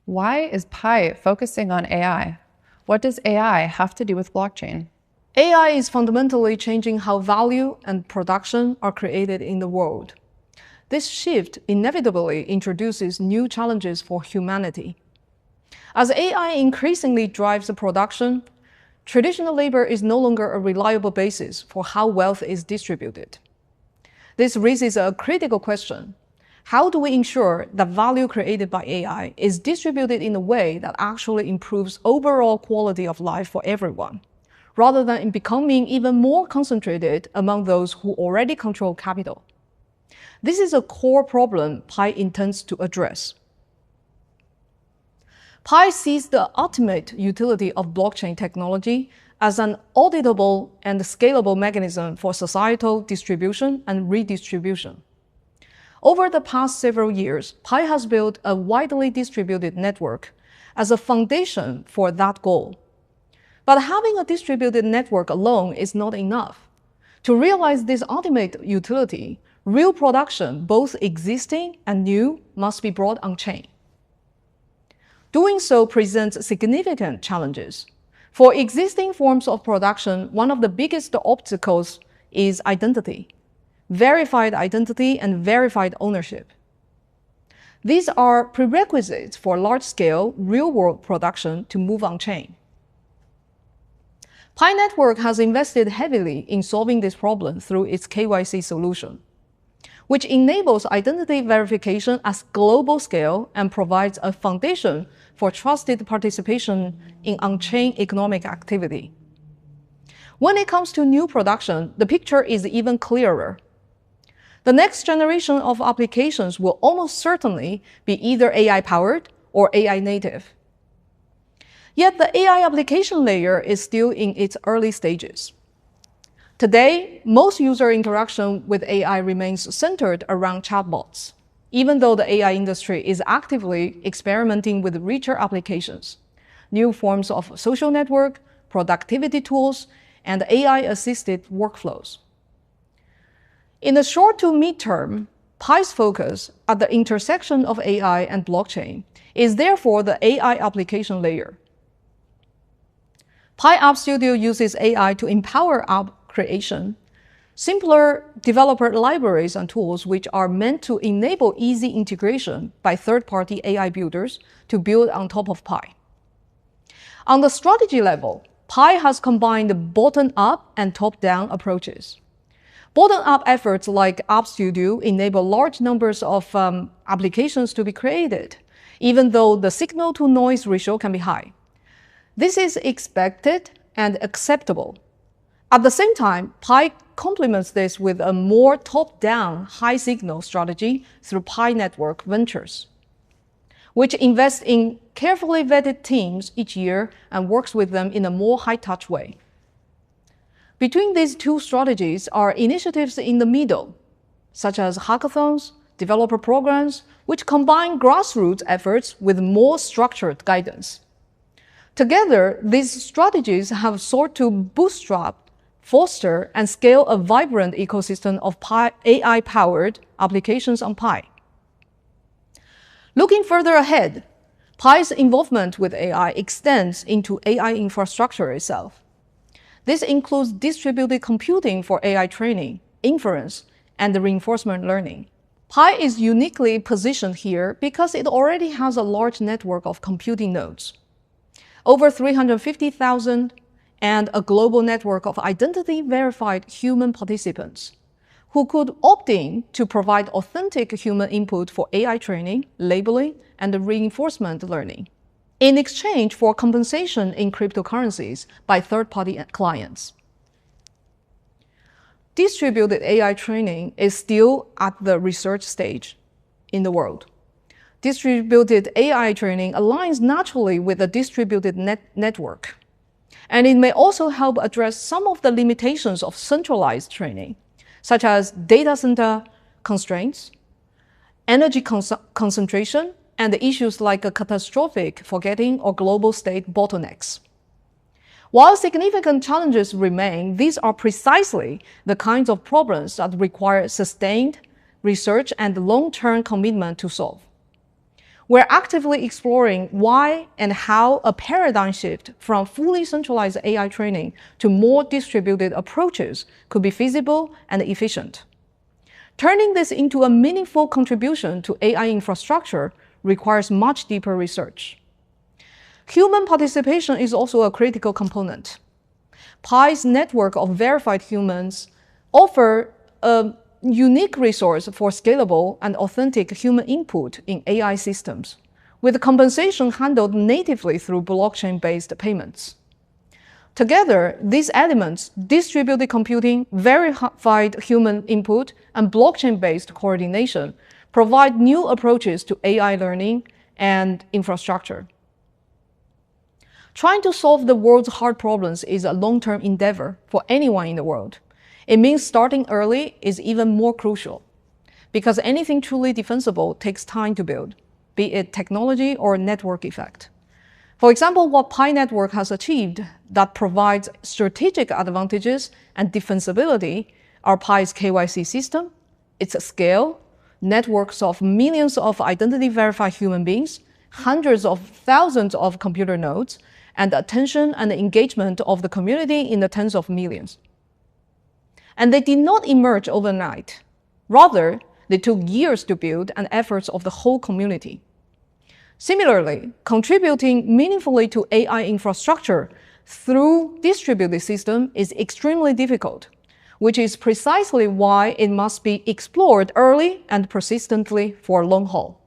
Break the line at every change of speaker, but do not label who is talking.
Why is Pi focusing on AI? What does AI have to do with blockchain?
AI is fundamentally changing how value and production are created in the world. This shift inevitably introduces new challenges for humanity. As AI increasingly drives the production, traditional labor is no longer a reliable basis for how wealth is distributed. This raises a critical question. How do we ensure that value created by AI is distributed in a way that actually improves overall quality of life for everyone, rather than in becoming even more concentrated among those who already control capital? This is a core problem Pi intends to address. Pi sees the ultimate utility of blockchain technology as an auditable and scalable mechanism for societal distribution and redistribution. Over the past several years, Pi has built a widely distributed network as a foundation for that goal. But having a distributed network alone is not enough. To realize this ultimate utility, real production, both existing and new, must be brought on-chain. Doing so presents significant challenges. For existing forms of production, one of the biggest obstacles is identity, verified identity and verified ownership. These are prerequisites for large-scale, real-world production to move on-chain. Pi Network has invested heavily in solving this problem through its KYC solution, which enables identity verification at global scale and provides a foundation for trusted participation in on-chain economic activity. When it comes to new production, the picture is even clearer. The next generation of applications will almost certainly be either AI-powered or AI-native. Yet the AI application layer is still in its early stages. Today, most user interaction with AI remains centered around chatbots, even though the AI industry is actively experimenting with richer applications, new forms of social network, productivity tools, and AI-assisted workflows. In the short to mid-term, Pi's focus at the intersection of AI and blockchain is therefore the AI application layer. Pi App Studio uses AI to empower app creation, simpler developer libraries and tools which are meant to enable easy integration by third-party AI builders to build on top of Pi. On the strategy level, Pi has combined bottom-up and top-down approaches. Bottom-up efforts like App Studio enable large numbers of applications to be created, even though the signal-to-noise ratio can be high. This is expected and acceptable. At the same time, Pi complements this with a more top-down, high-signal strategy through Pi Network Ventures, which invests in carefully vetted teams each year and works with them in a more high-touch way. Between these two strategies are initiatives in the middle, such as hackathons, developer programs, which combine grassroots efforts with more structured guidance. Together, these strategies have sought to bootstrap, foster, and scale a vibrant ecosystem of AI-powered applications on Pi. Looking further ahead, Pi's involvement with AI extends into AI infrastructure itself. This includes distributed computing for AI training, inference, and reinforcement learning. Pi is uniquely positioned here because it already has a large network of computing nodes, over 350,000, and a global network of identity-verified human participants who could opt in to provide authentic human input for AI training, labeling, and reinforcement learning, in exchange for compensation in cryptocurrencies by third-party clients. Distributed AI training is still at the research stage in the world. Distributed AI training aligns naturally with a distributed network, and it may also help address some of the limitations of centralized training, such as data center constraints, energy concentration, and issues like a catastrophic forgetting or global state bottlenecks. While significant challenges remain, these are precisely the kinds of problems that require sustained research and long-term commitment to solve. We're actively exploring why and how a paradigm shift from fully centralized AI training to more distributed approaches could be feasible and efficient. Turning this into a meaningful contribution to AI infrastructure requires much deeper research. Human participation is also a critical component. Pi's network of verified humans offer a unique resource for scalable and authentic human input in AI systems, with compensation handled natively through blockchain-based payments. Together, these elements, distributed computing, verified human input, and blockchain-based coordination, provide new approaches to AI learning and infrastructure. Trying to solve the world's hard problems is a long-term endeavor for anyone in the world. It means starting early is even more crucial, because anything truly defensible takes time to build, be it technology or network effect. For example, what Pi Network has achieved that provides strategic advantages and defensibility are Pi's KYC system, its scale, networks of millions of identity-verified human beings, hundreds of thousands of computer nodes, and the attention and the engagement of the community in the tens of millions. And they did not emerge overnight. Rather, they took years to build and efforts of the whole community. Similarly, contributing meaningfully to AI infrastructure through distributed system is extremely difficult, which is precisely why it must be explored early and persistently for long haul.